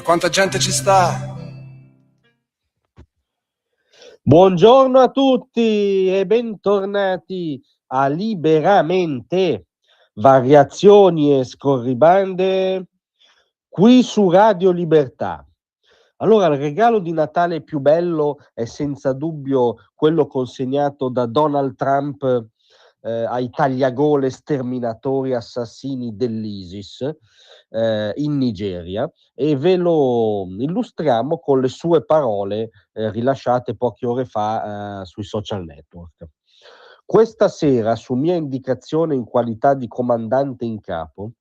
E quanta gente ci sta? Buongiorno a tutti e bentornati a Liberamente, variazioni e scorribande qui su Radio Libertà. Allora, il regalo di Natale più bello è senza dubbio quello consegnato da Donald Trump ai tagliagole sterminatori assassini dell'ISIS in Nigeria, e ve lo illustriamo con le sue parole rilasciate poche ore fa sui social network. Questa sera, su mia indicazione in qualità di comandante in capo,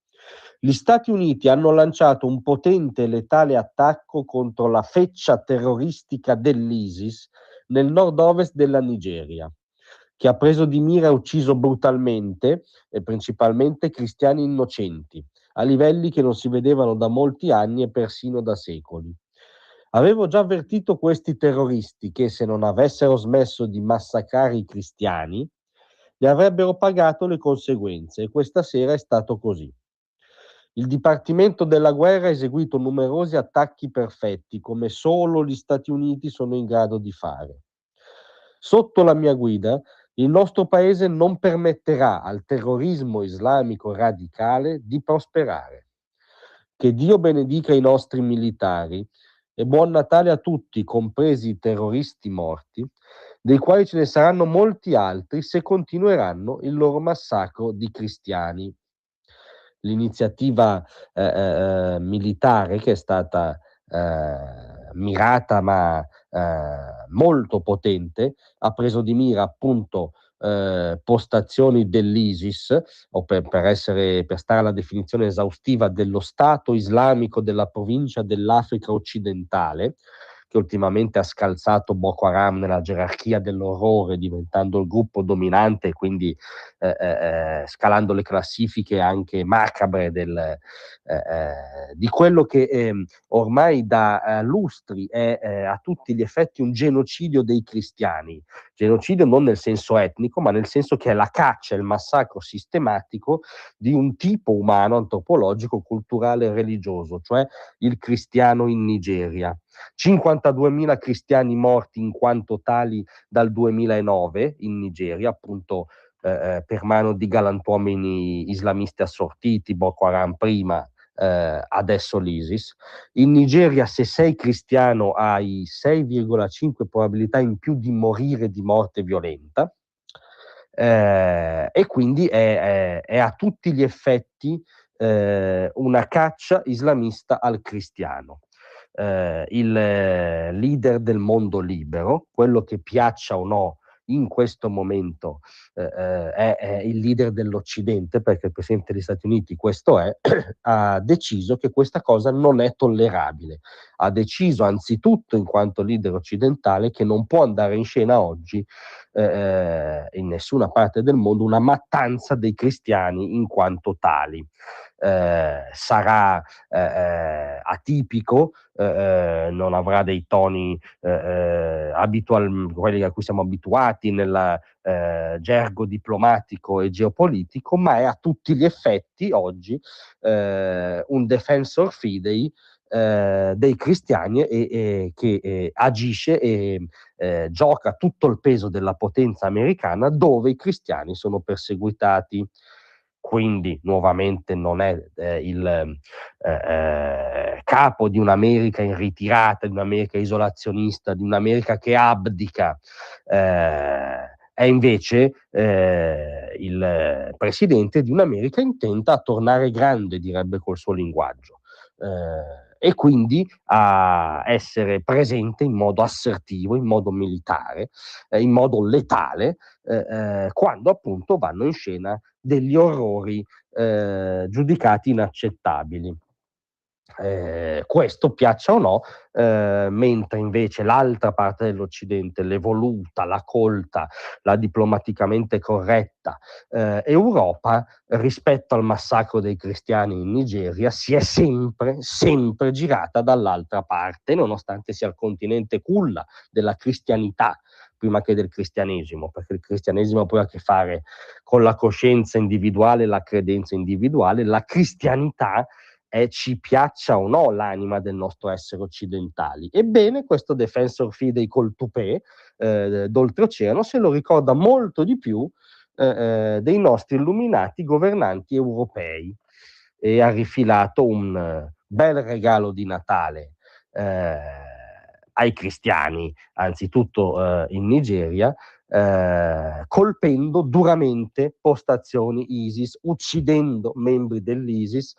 gli Stati Uniti hanno lanciato un potente e letale attacco contro la feccia terroristica dell'ISIS nel nord-ovest della Nigeria, che ha preso di mira e ucciso brutalmente e principalmente cristiani innocenti, a livelli che non si vedevano da molti anni e persino da secoli. Avevo già avvertito questi terroristi che, se non avessero smesso di massacrare i cristiani, ne avrebbero pagato le conseguenze, e questa sera è stato così. Il Dipartimento della Guerra ha eseguito numerosi attacchi perfetti, come solo gli Stati Uniti sono in grado di fare. Sotto la mia guida, il nostro paese non permetterà al terrorismo islamico radicale di prosperare. Che Dio benedica i nostri militari e buon Natale a tutti, compresi i terroristi morti, dei quali ce ne saranno molti altri se continueranno il loro massacro di cristiani. L'iniziativa militare, che è stata mirata ma molto potente, ha preso di mira appunto postazioni dell'ISIS, o per stare alla definizione esaustiva, dello Stato islamico della provincia dell'Africa occidentale, che ultimamente ha scalzato Boko Haram nella gerarchia dell'orrore, diventando il gruppo dominante e quindi scalando le classifiche anche macabre di quello che ormai da lustri è a tutti gli effetti un genocidio dei cristiani. Genocidio non nel senso etnico, ma nel senso che è la caccia, il massacro sistematico di un tipo umano, antropologico, culturale e religioso, cioè il cristiano in Nigeria. 52.000 cristiani morti in quanto tali dal 2009 in Nigeria, appunto per mano di galantuomini islamisti assortiti, Boko Haram prima, adesso l'ISIS. In Nigeria, se sei cristiano, hai 6,5 probabilità in più di morire di morte violenta, e quindi è a tutti gli effetti una caccia islamista al cristiano. Il leader del mondo libero, quello che piaccia o no in questo momento, è il leader dell'Occidente, perché il Presidente degli Stati Uniti questo è, ha deciso che questa cosa non è tollerabile. Ha deciso anzitutto, in quanto leader occidentale, che non può andare in scena oggi in nessuna parte del mondo una mattanza dei cristiani in quanto tali. Sarà atipico, non avrà dei toni quelli a cui siamo abituati nel gergo diplomatico e geopolitico, ma è a tutti gli effetti oggi un defensor fidei dei cristiani, e che agisce e gioca tutto il peso della potenza americana dove i cristiani sono perseguitati. Quindi nuovamente non è il capo di un'America in ritirata, di un'America isolazionista, di un'America che abdica, è invece il presidente di un'America intenta a tornare grande, direbbe col suo linguaggio, e quindi a essere presente in modo assertivo, in modo militare, in modo letale, quando appunto vanno in scena degli orrori giudicati inaccettabili. Questo piaccia o no, mentre invece l'altra parte dell'Occidente, l'evoluta, la colta, la diplomaticamente corretta Europa, rispetto al massacro dei cristiani in Nigeria, si è sempre girata dall'altra parte, nonostante sia il continente culla della cristianità prima che del cristianesimo, perché il cristianesimo poi ha a che fare con la coscienza individuale, la credenza individuale. La cristianità ci piaccia o no l'anima del nostro essere occidentali. Ebbene, questo Defensor Fidei col tupè d'oltreoceano se lo ricorda molto di più dei nostri illuminati governanti europei, e ha rifilato un bel regalo di Natale ai cristiani, anzitutto in Nigeria, colpendo duramente postazioni ISIS, uccidendo membri dell'ISIS,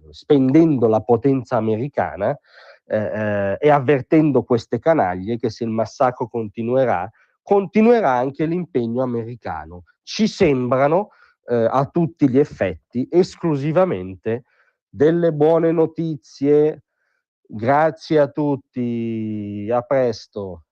spendendo la potenza americana e avvertendo queste canaglie che se il massacro continuerà anche l'impegno americano. Ci sembrano a tutti gli effetti esclusivamente delle buone notizie. Grazie a tutti, a presto.